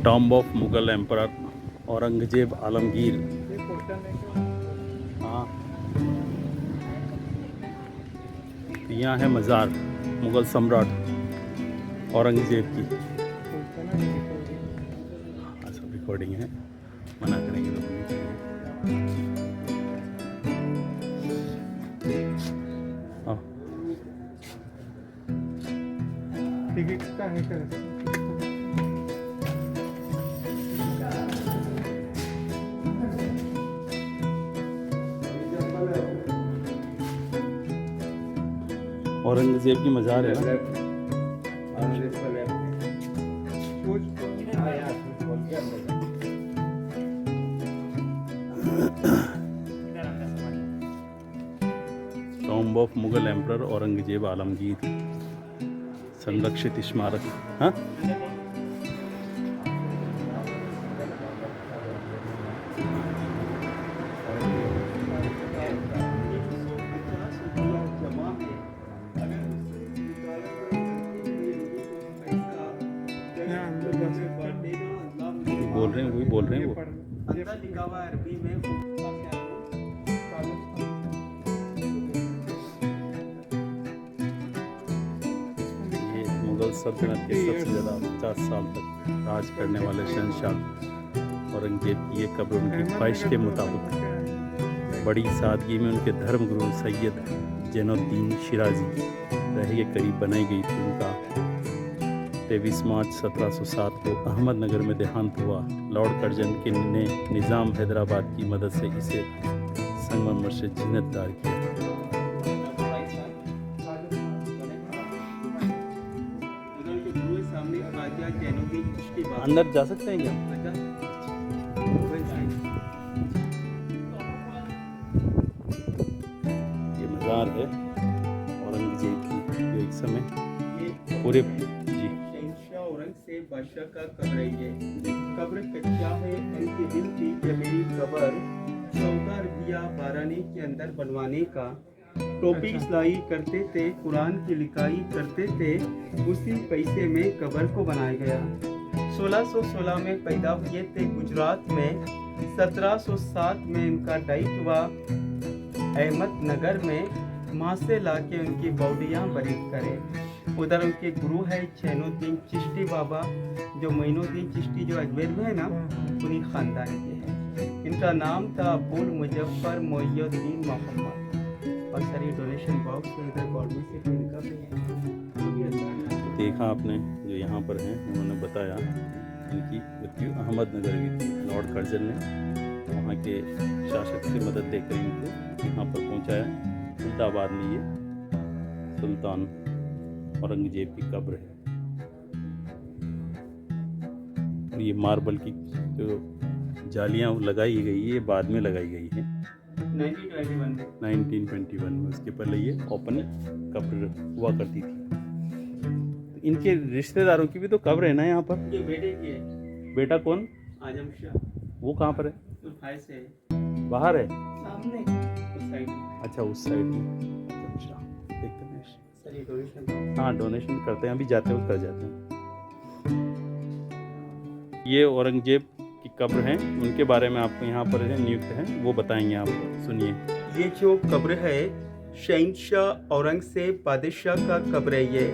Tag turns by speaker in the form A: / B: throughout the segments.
A: Tomb of Mughal emperor Aurangzeb Alamgir. हाँ, यहाँ है मज़ार मुगल सम्राट औरंगजेब की। हाँ, सब रिकॉर्डिंग है, मना करेंगे तो नहीं करेंगे। हाँ,
B: टिकट का है क्या?
A: औरंगजेब की मज़ार है ना। Tomb of Mughal emperor Aurangzeb Alamgir संरक्षित स्मारक। हाँ, बोल रहे हैं, वही बोल रहे हैं वो।
B: अंदर लिखा हुआ है अरबी में।
A: ये मुगल सल्तनत के सबसे ज़्यादा 50 साल तक राज करने वाले शहंशाह औरंगजेब की ये कब्र उनकी ख्वाहिश के मुताबिक बड़ी सादगी में उनके धर्मगुरु सैयद जैनुद्दीन शिराजी रहे के करीब बनाई गई थी। उनका 23 मार्च 1707 को अहमदनगर में देहांत हुआ। लॉर्ड कर्जन के ने निज़ाम हैदराबाद की मदद से इसे संगमरमर से जीनतदार किया। अंदर जा सकते हैं क्या? ये मज़ार है औरंगजेब की, जो एक समय पूरे जी
B: शहंशाह औरंगजेब बादशाह का कब्र है। ये कब्र कच्चा है। इनकी दिल थी कि मेरी कब्र 14 रुपया बारानी के अंदर बनवाने का। टोपी सिलाई करते थे, कुरान की लिखाई करते थे, उसी पैसे में कब्र को बनाया गया। 1616 में पैदा हुए थे गुजरात में। 1707 में इनका डाइट हुआ अहमदनगर में। माँ से लाके उनकी बॉडियाँ बरीद करें। उधर उनके गुरु है जैनुद्दीन चिश्ती बाबा, जो मोइनुद्दीन चिश्ती जो अजमेर में है ना, उन्हीं खानदान के हैं। इनका नाम था अब्दुल मुजफ्फर मोइनुद्दीन मोहम्मद। और सारी डोनेशन बॉक्स में इधर गवर्नमेंट से इनका भी है।
A: देखा आपने जो यहाँ पर हैं, उन्होंने बताया इनकी मृत्यु अहमदनगर हुई थी। लॉर्ड कर्जन ने वहाँ के शासक से मदद देकर इनको यहाँ पर पहुँचाया। फरीदाबाद में ये सुल्तान औरंगजेब की कब्र है। और ये मार्बल की जो जालियाँ लगाई गई, ये बाद में लगाई गई है 1921 में। उसके पहले ये ओपन कब्र हुआ करती थी। इनके रिश्तेदारों की भी तो कब्र है ना यहाँ पर।
B: ये बेटे की है।
A: बेटा कौन?
B: आजम शाह।
A: वो कहाँ पर है?
B: तो भाई से
A: बाहर है?
B: सामने उस साइड में।
A: अच्छा, उस साइड में। अच्छा, देखते हैं।
B: सारी डोनेशन।
A: हाँ, डोनेशन करते हैं, अभी जाते हुए कर जाते हैं। ये औरंगजेब की कब्र हैं, उनके बारे में आपको यहाँ पर नियुक्त हैं, वो बताएंगे आपको, सुनिए।
B: ये जो कब्र है शहंशाह औरंगजेब बादशाह का कब्र है। ये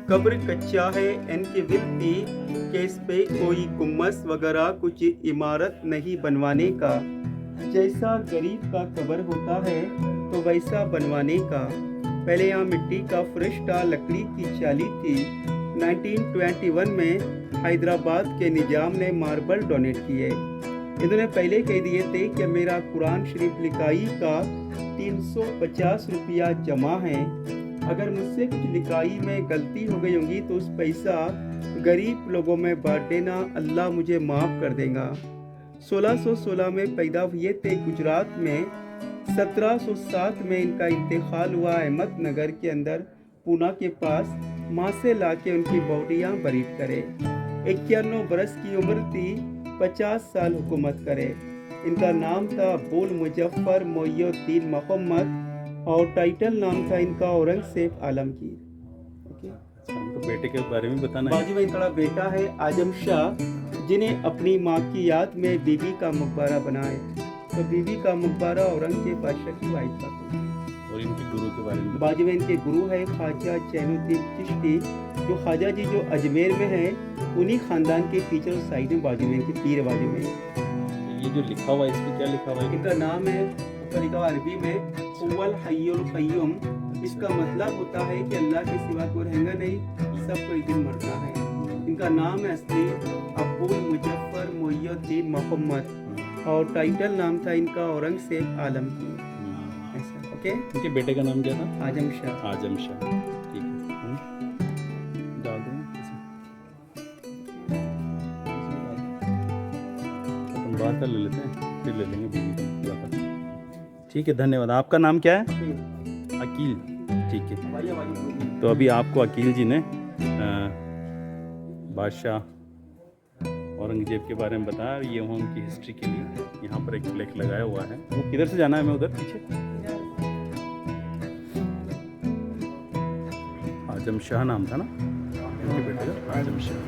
B: कब्र कच्चा है। इनकी विल थी कि इस पे कोई गुम्मस वगैरह कुछ इमारत नहीं बनवाने का। जैसा गरीब का कब्र होता है तो वैसा बनवाने का। पहले यहाँ मिट्टी का फर्श था, लकड़ी की चाली थी। 1921 में हैदराबाद के निजाम ने मार्बल डोनेट किए। इन्होंने पहले कह दिए थे कि मेरा कुरान शरीफ लिखाई का 350 रुपया जमा है। अगर मुझसे कुछ लिखाई में गलती हो गई होगी तो उस पैसा गरीब लोगों में बांट देना, अल्लाह मुझे माफ़ कर देगा। 1616 में पैदा हुए थे गुजरात में। 1707 में इनका इंतकाल हुआ अहमदनगर के अंदर, पूना के पास। माँ से लाके उनकी बॉडियाँ बरीद करे। 91 बरस की उम्र थी। 50 साल हुकूमत करे। इनका नाम था अब्दुल मुजफ्फर मोइनुद्दीन मोहम्मद और टाइटल नाम था इनका औरंगजेब आलमगीर। ओके।
A: तो बेटे के बारे में बताना है।
B: बाजू में इनका बेटा है आजम शाह, जिन्हें अपनी माँ की याद में बीबी का मकबरा बनाया। तो बीबी का मकबरा औरंगजेब बादशाह की वाइफ था।
A: और इनके गुरु के बारे में
B: बाजू में इनके गुरु है ख्वाजा जैनुद्दीन चिश्ती, जो ख्वाजा जी जो अजमेर में है, उन्हीं खानदान के टीचर साइड में बाजू में इनके पीर बाजू में।
A: ये जो लिखा हुआ है इस पे क्या लिखा हुआ है?
B: इनका नाम है, ऊपर लिखा हुआ अरबी में हुवल हय्युल क़य्यूम। इसका मतलब होता है कि अल्लाह के सिवा कोई रहेगा नहीं, सबको एक दिन मरना है। इनका नाम है असली अब्दुल मुजफ्फर मोइनुद्दीन मोहम्मद, और टाइटल नाम था इनका औरंगजेब आलम की। ऐसा ओके।
A: इनके बेटे का नाम क्या था?
B: आजम शाह।
A: आजम शाह। ठीक है, डाल देंगे अपन बाहर का ले लेते हैं, फिर ले लेंगे बीवी का। ठीक है, धन्यवाद। आपका नाम क्या है? अकील। ठीक है, तो अभी आपको अकील जी ने बादशाह औरंगजेब के बारे में बताया। ये वहाँ उनकी हिस्ट्री के लिए यहाँ पर एक फ्लैग लगाया हुआ है। वो किधर से जाना है? मैं उधर पीछे। आजम शाह नाम था ना उनके बेटे का? आजम शाह।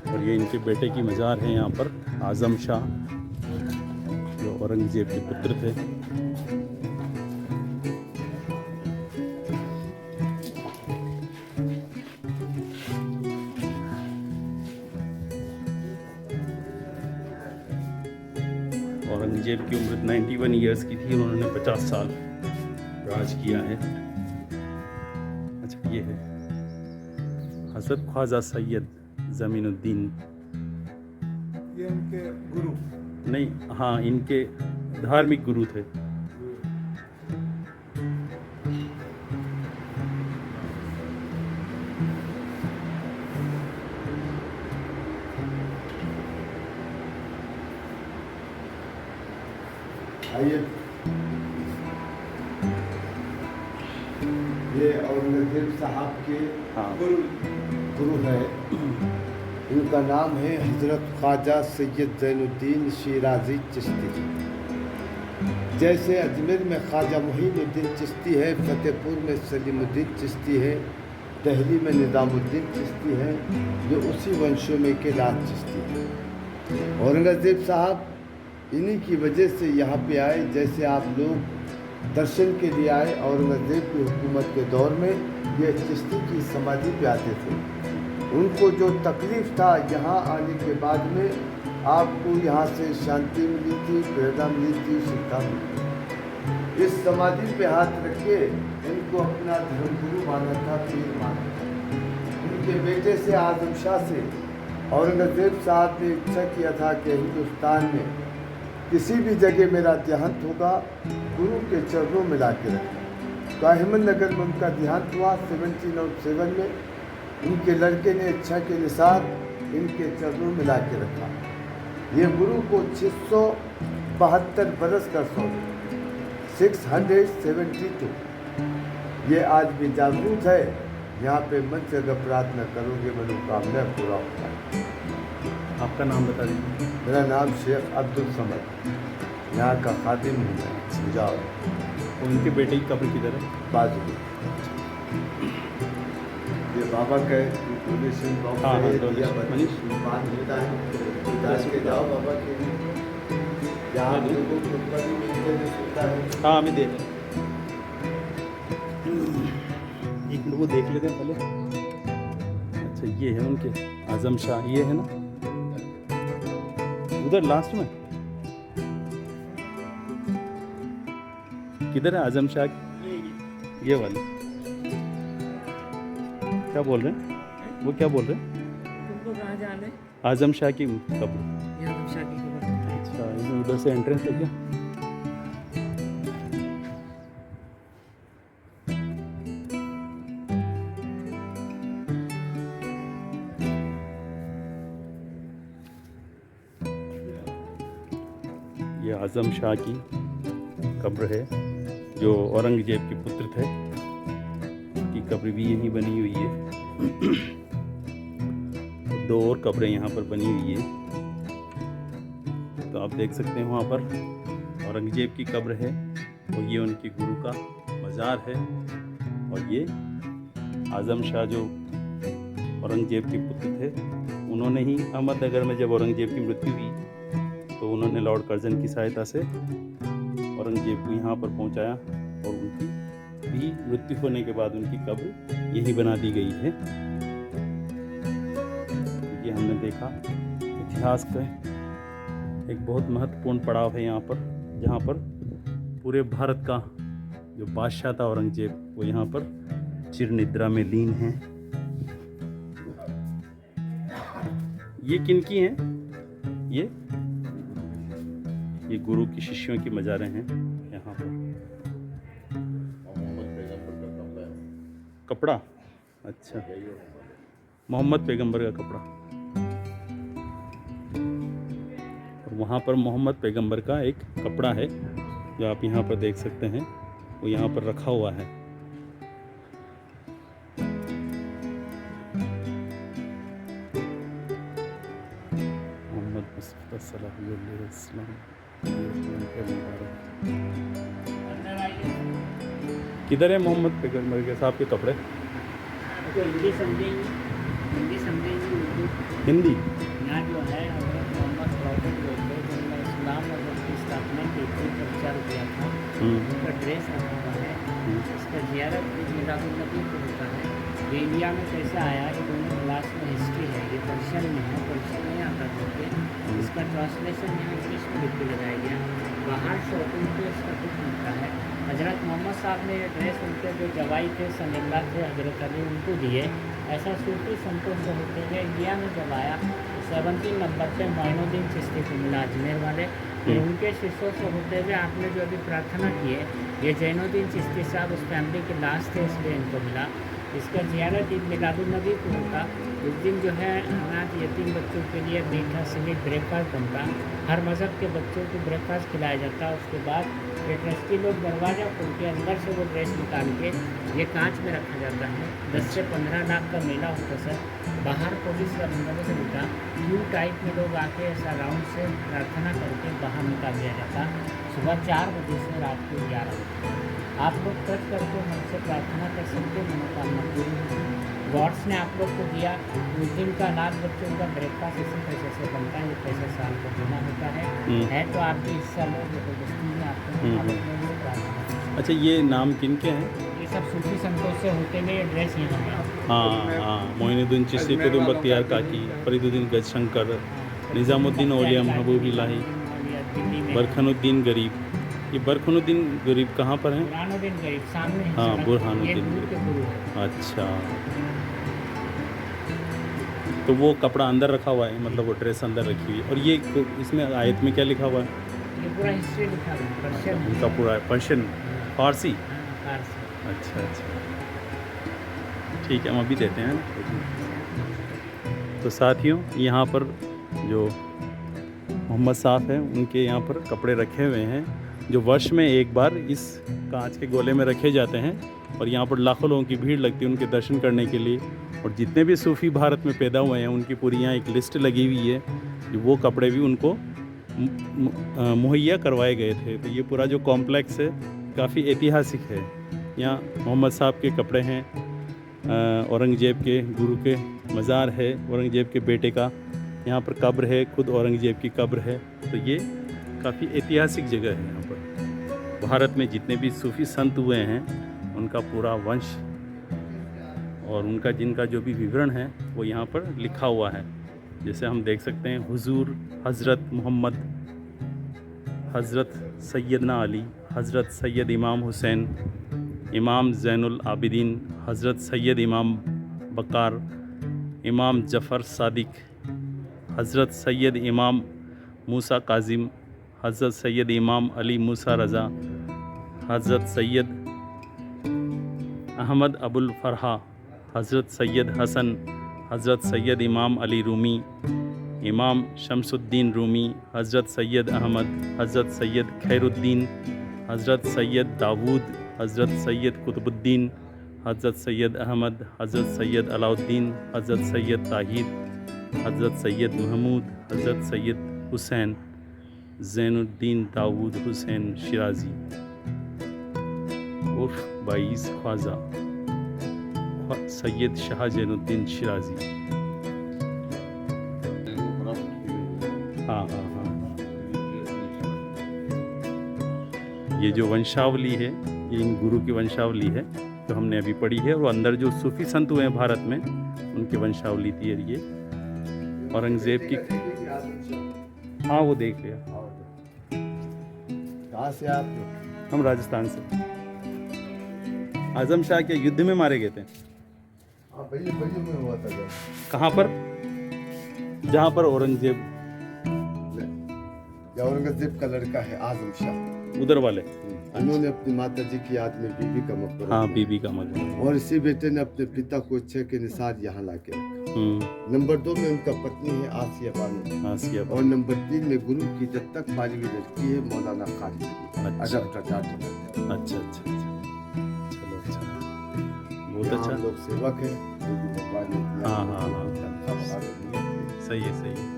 A: और ये इनके बेटे की मज़ार है यहाँ पर, आजम शाह, जो औरंगजेब के पुत्र थे। औरंगजेब की उम्र 91 ईयर्स की थी, उन्होंने 50 साल राज किया है। अच्छा, ये है हज़रत ख्वाजा सैयद ज़मीनुद्दीन।
C: ये इनके गुरु।
A: नहीं, हाँ, इनके धार्मिक गुरु थे।
C: आइए, ये औरंगजेब साहब के
A: हाँ।
C: गुरु है। इनका नाम है हजरत ख्वाजा सैयद ज़ैनुद्दीन शिराजी चिश्ती। जैसे अजमेर में ख्वाजा मोइनुद्दीन चिश्ती है, फतेहपुर में सलीमुद्दीन चिश्ती है, दिल्ली में निज़ामुद्दीन चिश्ती है, जो उसी वंशों में के लाल चिश्ती है। औरंगजेब साहब इन्हीं की वजह से यहाँ पे आए। जैसे आप लोग दर्शन के लिए आए, औरंगजेब की हुकूमत के दौर में ये चिश्ती की समाधि पे आते थे। उनको जो तकलीफ़ था यहाँ आने के बाद में, आपको यहाँ से शांति मिली थी, प्रेरणा मिली थी, शिक्षा मिली थी। इस समाधि पे हाथ रख के इनको अपना धर्मगुरु माना था, पीर माना था। उनके बेटे से आजम शाह से औरंगजेब साहब ने इच्छा किया था कि हिंदुस्तान में किसी भी जगह मेरा देहांत होगा, गुरु के चरणों में ला के रखा। तो अहमदनगर में उनका देहांत हुआ 1707 में। उनके लड़के ने इच्छा के अनुसार इनके चरणों में ला के रखा। ये गुरु को 672 बरस का सौंपे, 672। ये आज भी जागरूक है। यहाँ पे मन से अगर प्रार्थना करोगे मनोकामना पूरा होता है।
A: आपका नाम बता दीजिए।
C: मेरा नाम शेख अब्दुल समद, यहाँ का खादिम हूँ मैं। जाओ।
A: उनके बेटे की कब्र किधर है?
C: बाजू में ये बाबा का डोनेशन बॉक्स
A: हाँ,
C: है,
A: डोनेशन।
C: दिया
A: मनीष?
C: मान होता है, डाल के जाओ बाबा के। यहाँ आप लोगों को ऊपर ही मिलते हुए सुनता है।
A: हाँ, हमें दे रहे हैं। एक मिनट वो देख लेते हैं पहले। अच्छा, ये है उनके आजम शाह, ये है ना उधर लास्ट में? किधर है आजम शाह? ये वाले क्या बोल रहे हैं? वो क्या बोल रहे हैं?
D: तुमको कहाँ जाना है?
A: आजम शाह की कब्र।
D: ये आजम शाह की कब्र।
A: अच्छा, इसमें उधर से एंट्रेंस है क्या? ये आजम शाह की कब्र है, जो औरंगजेब के पुत्र थे। की कब्र भी यहीं बनी हुई है। दो और कब्रें यहाँ पर बनी हुई है, तो आप देख सकते हैं वहाँ पर औरंगजेब की कब्र है और ये उनके गुरु का मज़ार है। और ये आज़म शाह जो औरंगजेब के पुत्र थे, उन्होंने ही अहमदनगर में जब औरंगजेब की मृत्यु हुई तो उन्होंने लॉर्ड कर्जन की सहायता से औरंगजेब को यहाँ पर पहुँचाया और उनकी भी मृत्यु होने के बाद उनकी कब्र यही बना दी गई है। ये हमने देखा इतिहास का एक बहुत महत्वपूर्ण पड़ाव है यहाँ पर, जहाँ पर पूरे भारत का जो बादशाह था औरंगजेब, वो यहाँ पर चिर निद्रा में लीन है। ये किनकी हैं? ये गुरु की शिष्यों की मज़ारें हैं यहाँ पर। कपड़ा, अच्छा, मोहम्मद पैगंबर का कपड़ा। और वहाँ पर मोहम्मद पैगंबर का एक कपड़ा है जो आप यहाँ पर देख सकते हैं, वो यहाँ पर रखा हुआ है। मोहम्मद मुस्तफा सल्लल्लाहु अलैहि वसल्लम। किधर है मोहम्मद पैगंबर के साहब के कपड़े?
E: हिंदी समझेंगे,
A: हिंदी
E: यहाँ जो है हज़रत मोहम्मद प्रॉफिट बोलते हैं, जिन्होंने इस्लाम मज़हब की स्थापना की थी, प्रचार किया था, उनका ड्रेस रखा हुआ है। इसका ज़ियारत मिलादुन्नबी को होता है। ये इंडिया में कैसे आया, ये दोनों क्लास में हिस्ट्री है। ये पर्शियन में है, पर्शियन नहीं आता बोलते। इसका ट्रांसलेशन यहाँ इंग्लिश में लिख के लगाया गया। बाहर शॉपिंग पे इसका कुछ मिलता है। हज़रत मोहम्मद साहब ने ये ड्रेस उनके जो जवाई थे, सनल्ला थे, हज़रत अली, उनको दिए। ऐसा सूफी संतों से होते हुए इंडिया में जब आया तो 17 नंबर पे मोइनुद्दीन चिश्ती को मिला, अजमेर वाले। फिर उनके शिष्यों से होते हुए आपने जो अभी प्रार्थना की है, ये जैनुद्दीन चिश्ती साहब उस फैमिली के लास्ट थे, इसलिए इनको मिला। इसका ज़ियारत ईद मिलादुन्नबी को होता। उस दिन जो है अनाथ यतीम बच्चों के लिए मीठा स्वीट ब्रेकफास्ट बनता। हर मज़हब के बच्चों को ब्रेकफास्ट खिलाया जाता। उसके बाद ये ट्रस्टी लोग दरवाज़ा खोल के अंदर से वो ड्रेस निकाल के ये कांच में रखा जाता है। 10 से 15 लाख का मेला होता सर। बाहर पुलिस का बंदोबस्त होता। क्यू टाइप में लोग आके ऐसा राउंड से प्रार्थना करके बाहर निकाल दिया जाता। सुबह 4 बजे से रात को 11 बजे आप लोग टच करके मन से प्रार्थना कर सकते, मनोकामना पूरी होगी। गॉड्स ने आप लोग को दिया। उस दिन का अनाथ बच्चों का ब्रेकफास्ट इसी पैसे से बनता है। ये पैसे साल को देना होता है तो आपकी हिस्सा लो, जबरदस्ती में आपको प्रार्थना।
A: अच्छा, ये नाम किनके हैं?
E: ये सब सूफी संतों से होते हुए ये ड्रेस यहाँ है।
A: हाँ, मोइनुद्दीन चिश्ती, कुतुब बख्तियार काकी, फरीदुद्दीन गजशंकर, निज़ामुद्दीन औलिया महबूब इलाही, बरखनुद्दीन गरीब। ये बरखनुद्दीन गरीब कहाँ पर हैं?
E: बुरहानुद्दीन गरीब सामने है।
A: हाँ, बुरहानुद्दीन
E: गुरु के गुरु है।
A: अच्छा, तो वो कपड़ा अंदर रखा हुआ है, मतलब वो ड्रेस अंदर रखी हुई है। और ये इसमें आयत में क्या लिखा हुआ है?
E: ये पूरा हिस्ट्री लिखा हुआ है, पर्शियन है।
A: उनका पूरा पर्शियन, फारसी।
E: फारसी।
A: अच्छा, ठीक है, हम अभी देते हैं। तो साथियों, यहाँ पर जो मोहम्मद साहब हैं, उनके यहाँ पर कपड़े रखे हुए हैं जो वर्ष में एक बार इस कांच के गोले में रखे जाते हैं। और यहाँ पर लाखों लोगों की भीड़ लगती है उनके दर्शन करने के लिए। और जितने भी सूफ़ी भारत में पैदा हुए हैं, उनकी पूरी यहाँ एक लिस्ट लगी हुई है, जो वो कपड़े भी उनको मुहैया करवाए गए थे। तो ये पूरा जो कॉम्प्लेक्स है काफ़ी ऐतिहासिक है। यहाँ मोहम्मद साहब के कपड़े हैं, औरंगजेब के गुरु के मज़ार है, औरंगजेब के बेटे का यहाँ पर कब्र है, खुद औरंगजेब की कब्र है। तो ये काफ़ी ऐतिहासिक जगह है। यहाँ पर भारत में जितने भी सूफ़ी संत हुए हैं, उनका पूरा वंश और उनका जिनका जो भी विवरण है वो यहाँ पर लिखा हुआ है। जैसे हम देख सकते हैं, हुजूर हज़रत मोहम्मद, हज़रत सैयदना अली, हज़रत सैयद इमाम हुसैन, इमाम ज़ैनुल आबिदीन, हज़रत सैयद इमाम बकार, इमाम जफ़र सादिक, हज़रत सैयद इमाम मूसा काजिम, हज़रत सैयद इमाम अली मूसा रज़ा, हज़रत सैयद अहमद अबुल फ़रहा, हज़रत सैयद हसन, हज़रत सैयद इमाम अली रूमी, इमाम शमसुद्दीन रूमी, हज़रत सैयद अहमद, हज़रत सैयद खैरुद्दीन, हज़रत सैयद दाऊद, हज़रत सैयद कुतुबुद्दीन, हज़रत सैयद अहमद, हज़रत सैयद अलाउद्दीन, हज़रत सैयद ताहिर, हज़रत सैयद महमूद, हज़रत सैयद हुसैन, ज़ैनुद्दीन दाऊद हुसैन शिराज़ी। उर्फ बाईस ख्वाजा सैयद शाह जैनुद्दीन शिराजी। हाँ हाँ हाँ, ये जो वंशावली है ये इन गुरु की वंशावली है जो हमने अभी पढ़ी है, और अंदर जो सूफी संत हुए हैं भारत में उनकी वंशावली थी ये औरंगजेब की। हाँ वो देख लिया।
C: कहाँ से आप?
A: हम राजस्थान से। आजम शाह के युद्ध में मारे गए थे।
C: हाँ बड़ी में हुआ था।
A: कहाँ पर? जहाँ पर औरंगजेब,
C: औरंगजेब का लड़का है आजम शाह,
A: उधर वाले।
C: उन्होंने अपनी माता जी की याद में बीबी का मकबरा
A: हाँ
C: किया।
A: बीबी का मकबरा।
C: और इसी बेटे ने अपने पिता को इच्छा के अनुसार यहाँ ला के रखा। नंबर 2 में उनका पत्नी है आसिया बानो,
A: आसिया
C: और नंबर 3 में गुरु की जब तक पाली हुई लड़की है मौलाना खालिद।
A: अच्छा।
C: अदब का चार्ट।
A: अच्छा अच्छा अच्छा, चलो अच्छा, बहुत अच्छा।
C: हम लोग सेवक है, जो भी भगवान ने दिया।
A: हाँ, हाँ, हाँ।
C: तनख्वाह बढ़ा रही है।
A: सही है सही है।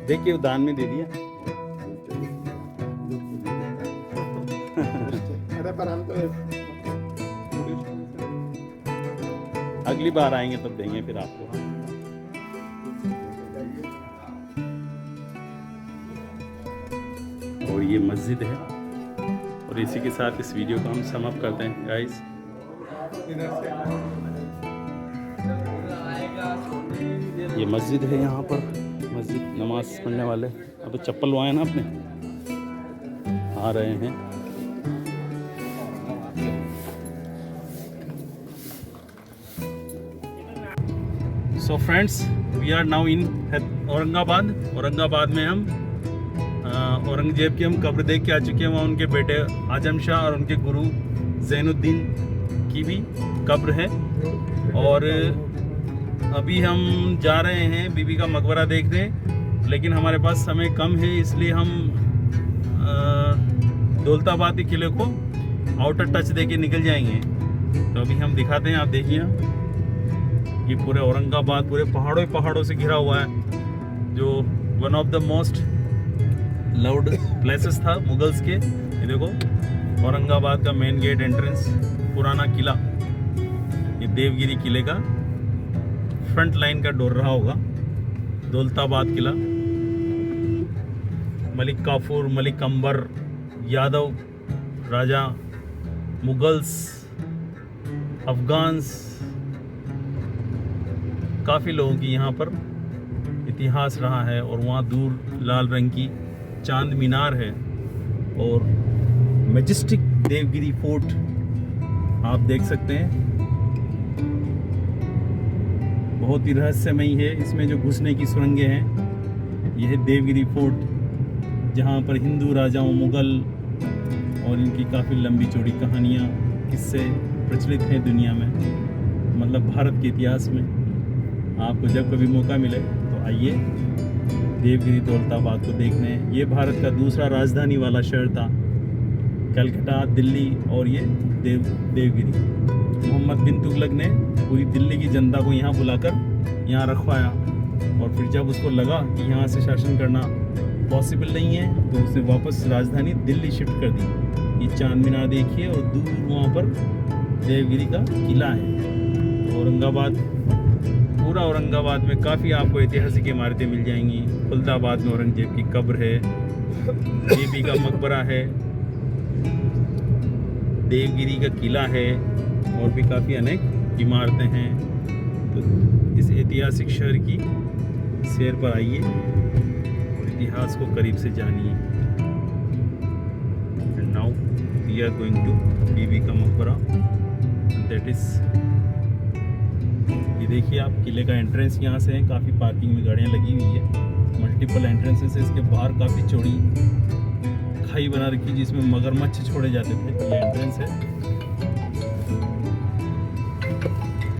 A: देखिए वो दान में दे दिया।
C: अरे पर हम तो
A: अगली बार आएंगे तब देंगे फिर आपको। और ये मस्जिद है, और इसी के साथ इस वीडियो को हम समाप्त करते हैं गाइस। ये मस्जिद है, यहाँ पर मस्जिद नमाज पढ़ने वाले। अब चप्पल लगाए ना अपने, आ रहे हैं। So friends, we are now in Aurangabad. Aurangabad में हम औरंगजेब की हम कब्र देख के आ चुके हैं। वहाँ उनके बेटे आजम शाह और उनके गुरु जैनुद्दीन की भी कब्र है। और अभी हम जा रहे हैं बीबी का मकबरा देखने, लेकिन हमारे पास समय कम है, इसलिए हम दौलताबाद के किले को आउटर टच देके निकल जाएंगे। तो अभी हम दिखाते हैं, आप देखिए। ये पूरे औरंगाबाद पूरे पहाड़ों से घिरा हुआ है, जो one of the most loved places था मुगल्स के। ये देखो औरंगाबाद का मेन गेट एंट्रेंस, पुराना किला। ये देवगिरी किले का फ्रंट लाइन का डोर रहा होगा, दौलताबाद किला। मलिक काफूर, मलिक अंबर, यादव राजा, मुगल्स, अफगान्स, काफ़ी लोगों की यहाँ पर इतिहास रहा है। और वहाँ दूर लाल रंग की चांद मीनार है, और मैजेस्टिक देवगिरी फोर्ट आप देख सकते हैं। बहुत ही रहस्यमयी है। इसमें जो घुसने की सुरंगें हैं, यह है देवगिरी फोर्ट, जहाँ पर हिंदू राजाओं, मुगल और इनकी काफ़ी लंबी चौड़ी कहानियाँ, किस्से प्रचलित हैं दुनिया में, मतलब भारत के इतिहास में। आपको जब कभी मौका मिले तो आइए देवगिरी दौलताबाद को देखने। ये भारत का दूसरा राजधानी वाला शहर था, कलकत्ता, दिल्ली और ये देवगिरी। मोहम्मद बिन तुगलक ने पूरी दिल्ली की जनता को यहाँ बुलाकर यहाँ रखवाया, और फिर जब उसको लगा कि यहाँ से शासन करना पॉसिबल नहीं है, तो उसने वापस राजधानी दिल्ली शिफ्ट कर दी। ये चांद मीनार देखिए, और दूर वहाँ पर देवगिरी का किला है। औरंगाबाद, पूरा औरंगाबाद में काफ़ी आपको ऐतिहासिक इमारतें मिल जाएंगी। खुलदाबाद में औरंगजेब की कब्र है, बीबी का मकबरा है, देवगिरी का किला है, और भी काफ़ी अनेक इमारतें हैं। तो इस ऐतिहासिक शहर की सैर पर आइए और इतिहास को करीब से जानिए। And now we are going to Bibi ka Maqbara, that is, ये देखिए आप किले का एंट्रेंस यहाँ से है। काफ़ी पार्किंग में गाड़ियाँ लगी हुई है, मल्टीपल एंट्रेंसेस है। इसके बाहर काफ़ी चौड़ी खाई बना रखी, जिसमें मगरमच्छ छोड़े जाते थे। ये एंट्रेंस है।